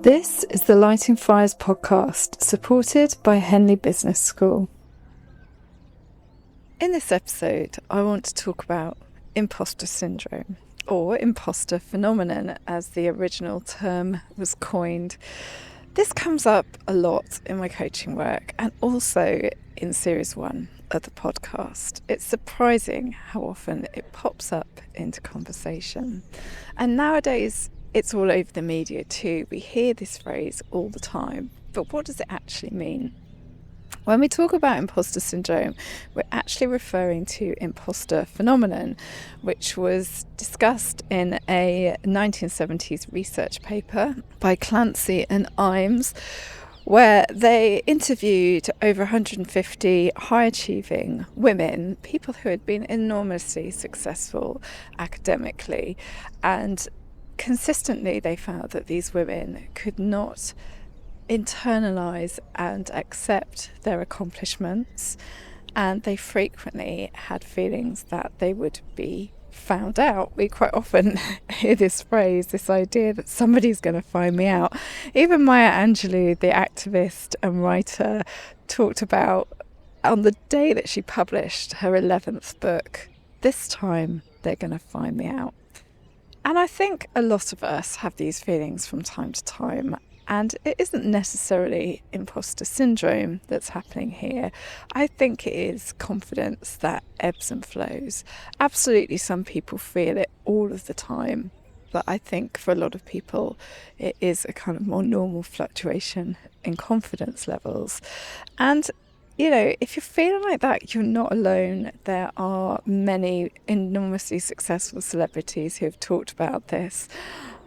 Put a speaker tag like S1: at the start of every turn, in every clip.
S1: This is the Lighting Fires podcast, supported by Henley Business School. In this episode, I want to talk about imposter syndrome, or imposter phenomenon as the original term was coined. This comes up a lot in my coaching work and also in series 1 of the podcast. It's surprising how often it pops up into conversation. And nowadays, it's all over the media too. We hear this phrase all the time, but what does it actually mean? When we talk about imposter syndrome, we're actually referring to imposter phenomenon, which was discussed in a 1970s research paper by Clance and Imes, where they interviewed over 150 high-achieving women, people who had been enormously successful academically, and consistently they found that these women could not internalise and accept their accomplishments, and they frequently had feelings that they would be found out. We quite often hear this phrase, this idea that somebody's going to find me out. Even Maya Angelou, the activist and writer, talked about on the day that she published her 11th book, this time they're going to find me out. And I think a lot of us have these feelings from time to time, and it isn't necessarily imposter syndrome that's happening here. I think it is confidence that ebbs and flows. Absolutely, some people feel it all of the time, but I think for a lot of people it is a kind of more normal fluctuation in confidence levels. And you know, if you're feeling like that, you're not alone. There are many enormously successful celebrities who have talked about this.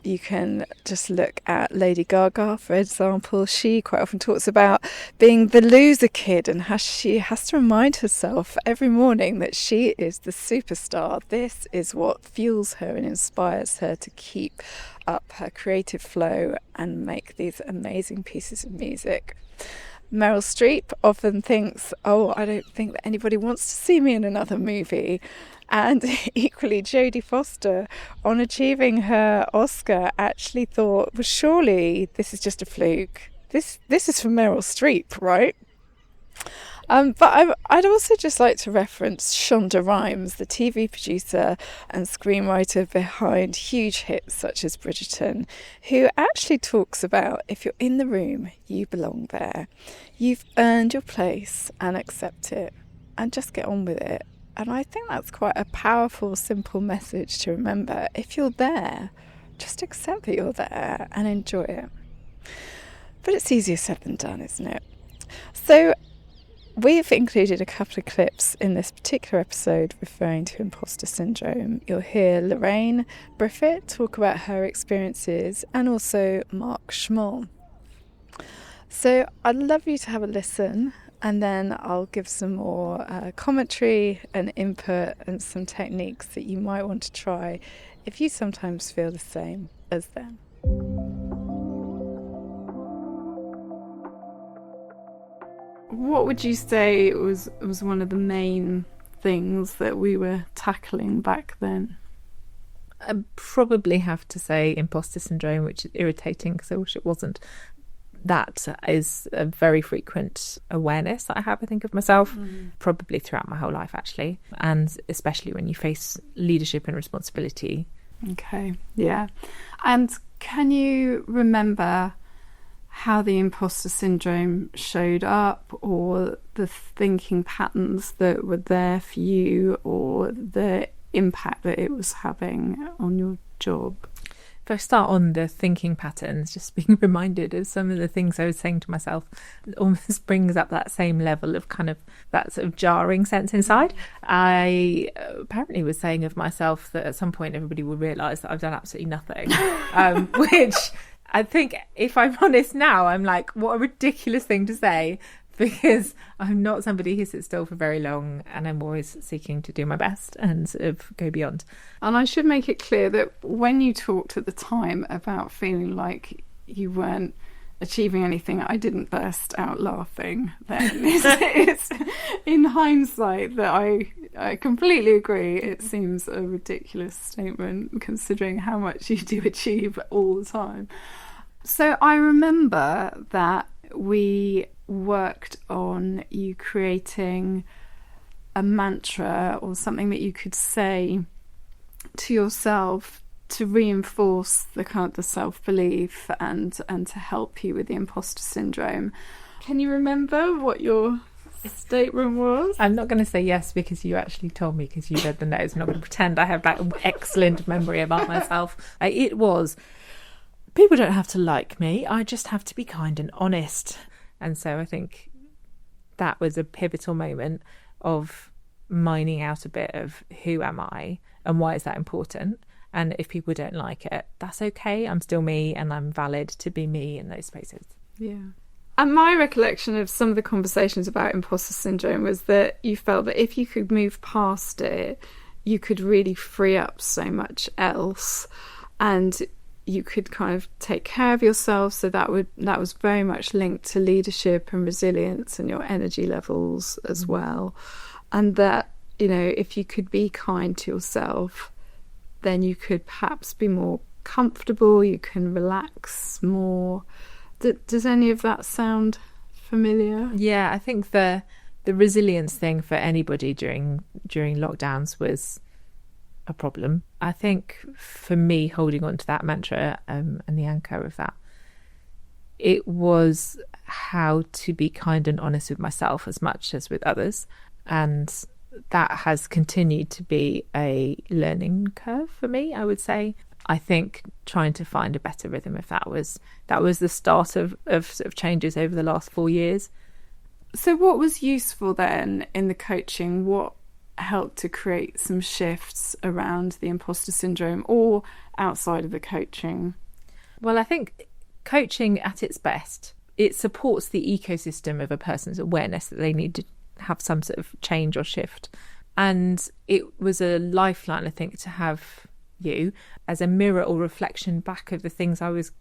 S1: You can just look at Lady Gaga, for example. She quite often talks about being the loser kid and how she has to remind herself every morning that she is the superstar. This is what fuels her and inspires her to keep up her creative flow and make these amazing pieces of music. Meryl Streep often thinks, I don't think that anybody wants to see me in another movie. And equally, Jodie Foster, on achieving her Oscar, actually thought, well, surely this is just a fluke. This is for Meryl Streep, right? But I'd also just like to reference Shonda Rhimes, the TV producer and screenwriter behind huge hits such as Bridgerton, who actually talks about if you're in the room, you belong there. You've earned your place and accept it and just get on with it. And I think that's quite a powerful, simple message to remember. If you're there, just accept that you're there and enjoy it. But it's easier said than done, isn't it? So we've included a couple of clips in this particular episode referring to imposter syndrome. You'll hear Lorraine Briffitt talk about her experiences and also Mark Schmull. So I'd love you to have a listen, and then I'll give some more commentary and input and some techniques that you might want to try if you sometimes feel the same as them. What would you say was one of the main things that we were tackling back then?
S2: I probably have to say imposter syndrome, which is irritating because I wish it wasn't. That is a very frequent awareness that I have, I think, of myself, probably throughout my whole life, actually, and especially when you face leadership and responsibility.
S1: Okay, yeah. And can you remember how the imposter syndrome showed up, or the thinking patterns that were there for you, or the impact that it was having on your job?
S2: If I start on the thinking patterns, just being reminded of some of the things I was saying to myself almost brings up that same level of kind of that sort of jarring sense inside. I apparently was saying of myself that at some point everybody will realise that I've done absolutely nothing, which I think, if I'm honest now, I'm like, what a ridiculous thing to say, because I'm not somebody who sits still for very long, and I'm always seeking to do my best and sort of go beyond.
S1: And I should make it clear that when you talked at the time about feeling like you weren't achieving anything, I didn't burst out laughing then. It's in hindsight that I completely agree. It seems a ridiculous statement considering how much you do achieve all the time. So I remember that we worked on you creating a mantra or something that you could say to yourself to reinforce the kind of the self-belief and to help you with the imposter syndrome. Can you remember what your statement was?
S2: I'm not going to say yes because you actually told me because you read the notes. I'm not going to pretend I have that excellent memory about myself. It was, people don't have to like me, I just have to be kind and honest. And so I think that was a pivotal moment of mining out a bit of who am I and why is that important. And if people don't like it, that's okay. I'm still me and I'm valid to be me in those spaces.
S1: Yeah. And my recollection of some of the conversations about imposter syndrome was that you felt that if you could move past it, you could really free up so much else and you could kind of take care of yourself. So that was very much linked to leadership and resilience and your energy levels as well. And that, you know, if you could be kind to yourself, then you could perhaps be more comfortable, you can relax more. Does any of that sound familiar?
S2: Yeah, I think the resilience thing for anybody during lockdowns was a problem. I think for me, holding on to that mantra and the anchor of that, it was how to be kind and honest with myself as much as with others. And that has continued to be a learning curve for me, I would say. I think trying to find a better rhythm, if that was the start of sort of changes over the last 4 years.
S1: So what was useful then in the coaching? What helped to create some shifts around the imposter syndrome or outside of the coaching?
S2: Well, I think coaching at its best, it supports the ecosystem of a person's awareness that they need to have some sort of change or shift. And it was a lifeline, I think, to have you as a mirror or reflection back of the things I was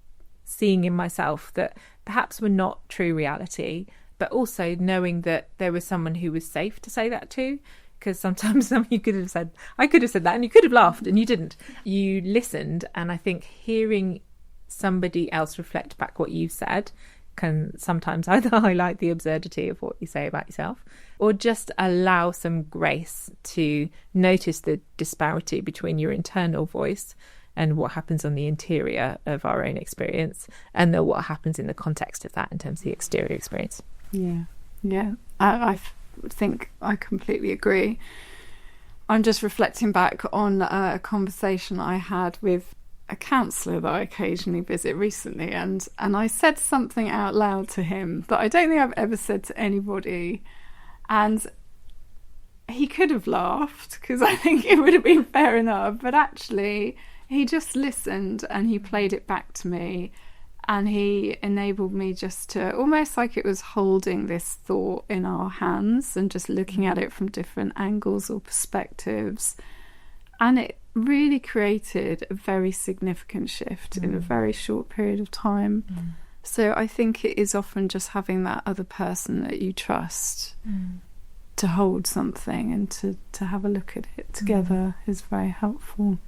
S2: seeing in myself that perhaps were not true reality, but also knowing that there was someone who was safe to say that to. Because sometimes you could have said, I could have said that, and you could have laughed, and you didn't. You listened, and I think hearing somebody else reflect back what you said can sometimes either highlight the absurdity of what you say about yourself or just allow some grace to notice the disparity between your internal voice and what happens on the interior of our own experience and then what happens in the context of that in terms of the exterior experience.
S1: Yeah. I think I completely agree. I'm just reflecting back on a conversation I had with a counsellor that I occasionally visit recently, and I said something out loud to him that I don't think I've ever said to anybody, and he could have laughed because I think it would have been fair enough, but actually he just listened and he played it back to me and he enabled me just to, almost like it was holding this thought in our hands and just looking at it from different angles or perspectives, and it really created a very significant shift in a very short period of time. So I think it is often just having that other person that you trust to hold something and to have a look at it together is very helpful.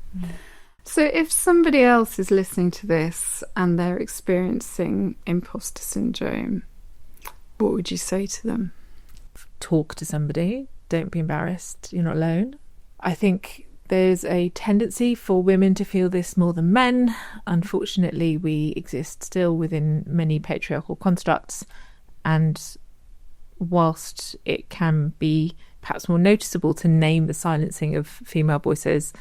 S1: So if somebody else is listening to this and they're experiencing imposter syndrome, what would you say to them?
S2: Talk to somebody. Don't be embarrassed. You're not alone. I think there's a tendency for women to feel this more than men. Unfortunately, we exist still within many patriarchal constructs, and whilst it can be perhaps more noticeable to name the silencing of female voices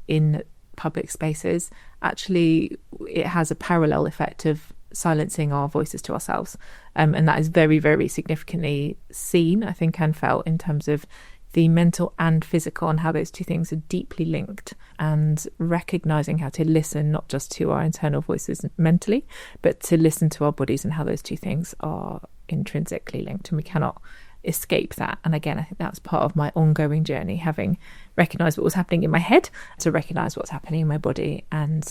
S2: in public spaces, actually it has a parallel effect of silencing our voices to ourselves, and that is very, very significantly seen, I think, and felt in terms of the mental and physical and how those two things are deeply linked, and recognising how to listen not just to our internal voices mentally, but to listen to our bodies and how those two things are intrinsically linked, and we cannot escape that. And again, I think that's part of my ongoing journey, having recognised what was happening in my head to recognise what's happening in my body and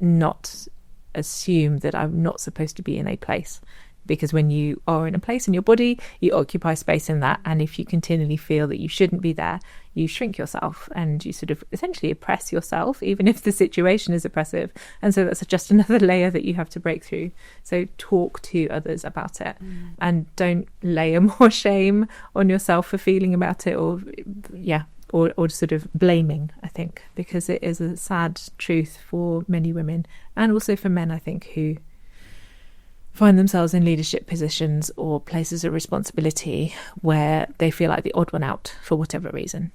S2: not assume that I'm not supposed to be in a place because when you are in a place in your body, you occupy space in that. And if you continually feel that you shouldn't be there, you shrink yourself and you sort of essentially oppress yourself, even if the situation is oppressive. And so that's just another layer that you have to break through. So talk to others about it and don't layer more shame on yourself for feeling about it, or sort of blaming, I think, because it is a sad truth for many women and also for men, I think, who find themselves in leadership positions or places of responsibility where they feel like the odd one out for whatever reason.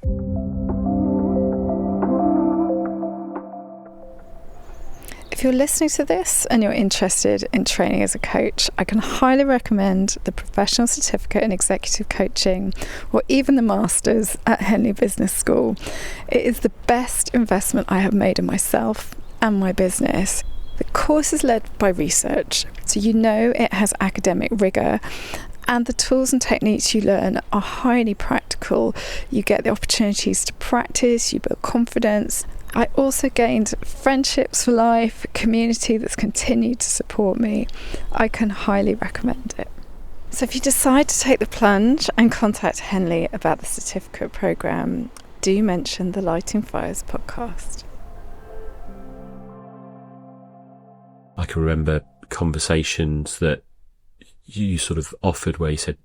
S1: If you're listening to this and you're interested in training as a coach, I can highly recommend the Professional Certificate in Executive Coaching, or even the Masters at Henley Business School. It is the best investment I have made in myself and my business. The course is led by research, so you know it has academic rigour, and the tools and techniques you learn are highly practical. You get the opportunities to practice, you build confidence. I also gained friendships for life, a community that's continued to support me. I can highly recommend it. So if you decide to take the plunge and contact Henley about the certificate programme, do mention the Lighting Fires podcast.
S3: I can remember conversations that you sort of offered where you said,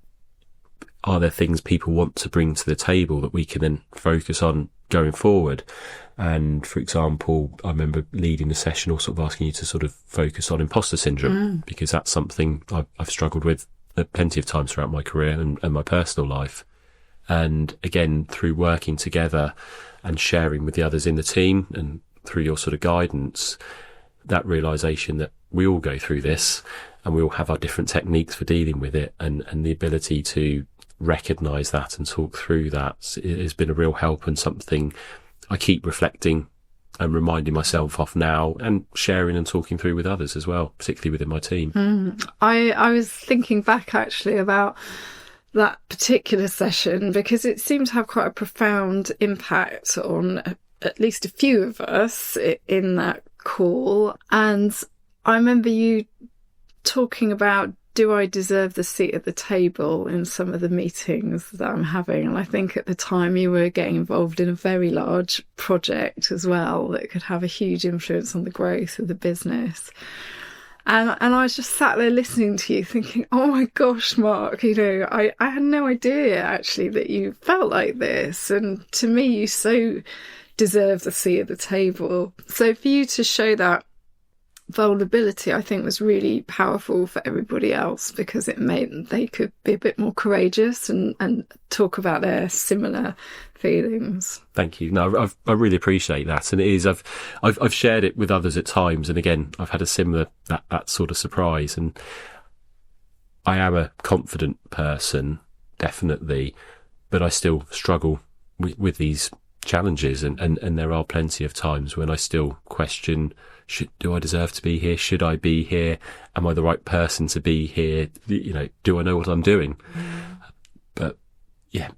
S3: are there things people want to bring to the table that we can then focus on going forward? And for example, I remember leading a session or sort of asking you to sort of focus on imposter syndrome, because that's something I've struggled with plenty of times throughout my career and my personal life. And again, through working together and sharing with the others in the team and through your sort of guidance, that realization that we all go through this and we all have our different techniques for dealing with it, and the ability to recognize that and talk through that has been a real help, and something I keep reflecting and reminding myself of now and sharing and talking through with others as well, particularly within my team.
S1: I was thinking back actually about that particular session, because it seemed to have quite a profound impact on at least a few of us in that call. And I remember you talking about, do I deserve the seat at the table in some of the meetings that I'm having? And I think at the time you were getting involved in a very large project as well that could have a huge influence on the growth of the business. And I was just sat there listening to you thinking, oh my gosh, Mark, I had no idea actually that you felt like this. And to me, you so deserve the seat at the table. So for you to show that vulnerability, I think, was really powerful for everybody else, because it meant they could be a bit more courageous and talk about their similar feelings.
S3: Thank you. No, I really appreciate that, and it is. I've shared it with others at times, and again, I've had a similar that sort of surprise. And I am a confident person, definitely, but I still struggle with these challenges, and there are plenty of times when I still question, do I deserve to be here? Should I be here? Am I the right person to be here? Do I know what I'm doing? But yeah,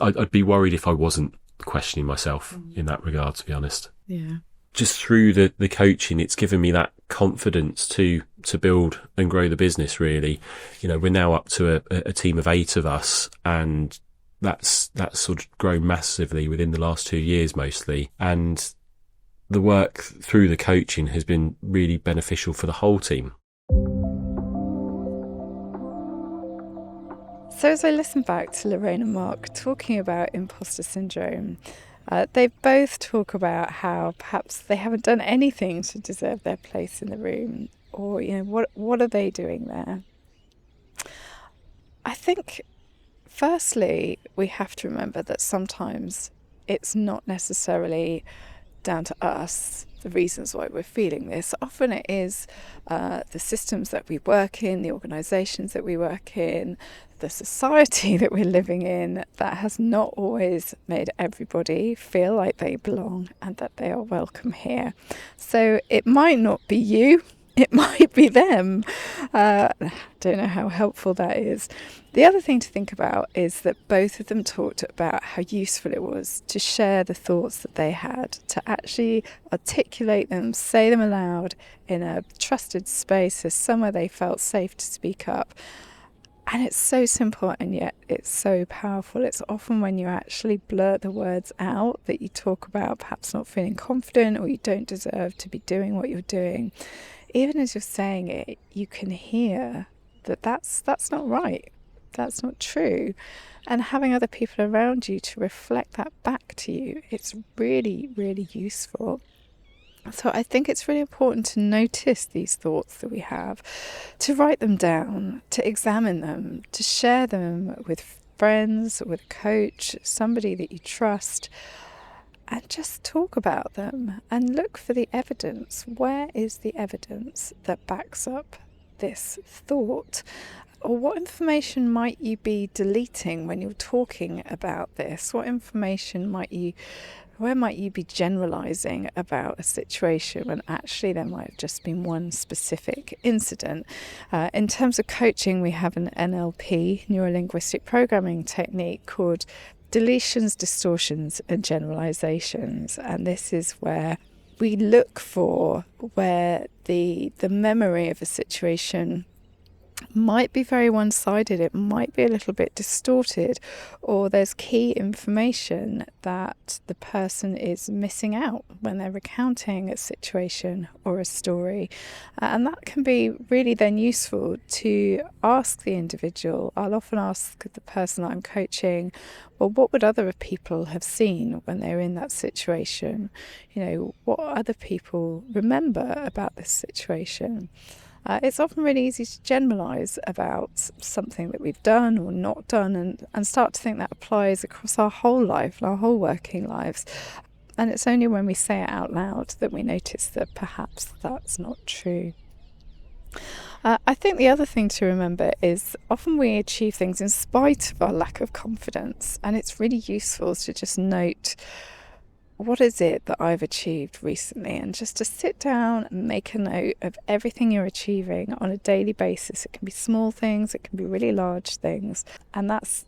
S3: I'd be worried if I wasn't questioning myself in that regard, to be honest.
S1: Yeah.
S3: Just through the coaching, it's given me that confidence to build and grow the business, really. We're now up to a team of 8 of us, and that's sort of grown massively within the last 2 years mostly. And the work through the coaching has been really beneficial for the whole team.
S1: So as I listen back to Lorraine and Mark talking about imposter syndrome, they both talk about how perhaps they haven't done anything to deserve their place in the room, or what are they doing there? I think firstly we have to remember that sometimes it's not necessarily down to us, the reasons why we're feeling this. Often it is the systems that we work in, the organisations that we work in, the society that we're living in, that has not always made everybody feel like they belong and that they are welcome here. So it might not be you, it might be them. Don't know how helpful that is. The other thing to think about is that both of them talked about how useful it was to share the thoughts that they had, to actually articulate them, say them aloud in a trusted space, as somewhere they felt safe to speak up. And it's so simple, and yet it's so powerful. It's often when you actually blurt the words out that you talk about perhaps not feeling confident, or you don't deserve to be doing what you're doing. Even as you're saying it, you can hear that that's not right. That's not true. And having other people around you to reflect that back to you, it's really, really useful. So I think it's really important to notice these thoughts that we have, to write them down, to examine them, to share them with friends, with a coach, somebody that you trust, and just talk about them and look for the evidence. Where is the evidence that backs up this thought? Or what information might you be deleting when you're talking about this? Where might you be generalising about a situation when actually there might have just been one specific incident? In terms of coaching, we have an NLP, neuro-linguistic programming technique, called deletions, distortions and generalisations. And this is where we look for where the memory of a situation might be very one-sided, it might be a little bit distorted, or there's key information that the person is missing out when they're recounting a situation or a story. And that can be really then useful to ask the individual. I'll often ask the person that I'm coaching, well, what would other people have seen when they're in that situation? What other people remember about this situation? It's often really easy to generalise about something that we've done or not done, and start to think that applies across our whole life, our whole working lives. And it's only when we say it out loud that we notice that perhaps that's not true. I think the other thing to remember is often we achieve things in spite of our lack of confidence, and it's really useful to just note, what is it that I've achieved recently? And just to sit down and make a note of everything you're achieving on a daily basis. It can be small things, it can be really large things. And that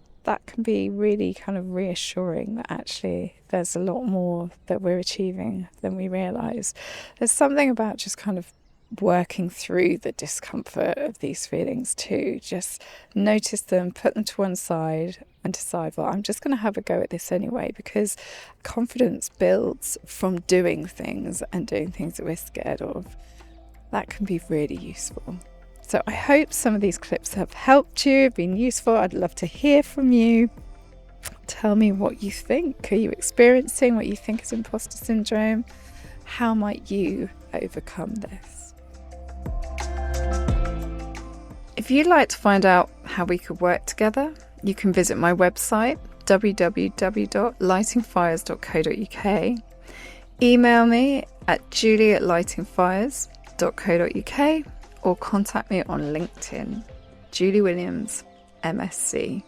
S1: can be really kind of reassuring that actually there's a lot more that we're achieving than we realise. There's something about just kind of working through the discomfort of these feelings too. Just notice them, put them to one side and decide, well, I'm just going to have a go at this anyway, because confidence builds from doing things and doing things that we're scared of. That can be really useful. So I hope some of these clips have helped you, been useful. I'd love to hear from you. Tell me what you think. Are you experiencing what you think is imposter syndrome? How might you overcome this? If you'd like to find out how we could work together, you can visit my website, www.lightingfires.co.uk, email me at julie@lightingfires.co.uk, or contact me on LinkedIn, Julie Williams, MSc.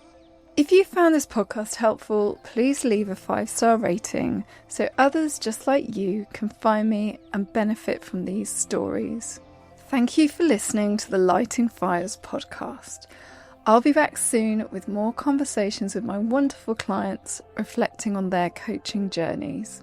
S1: If you found this podcast helpful, please leave a 5-star rating so others just like you can find me and benefit from these stories. Thank you for listening to the Lighting Fires podcast. I'll be back soon with more conversations with my wonderful clients reflecting on their coaching journeys.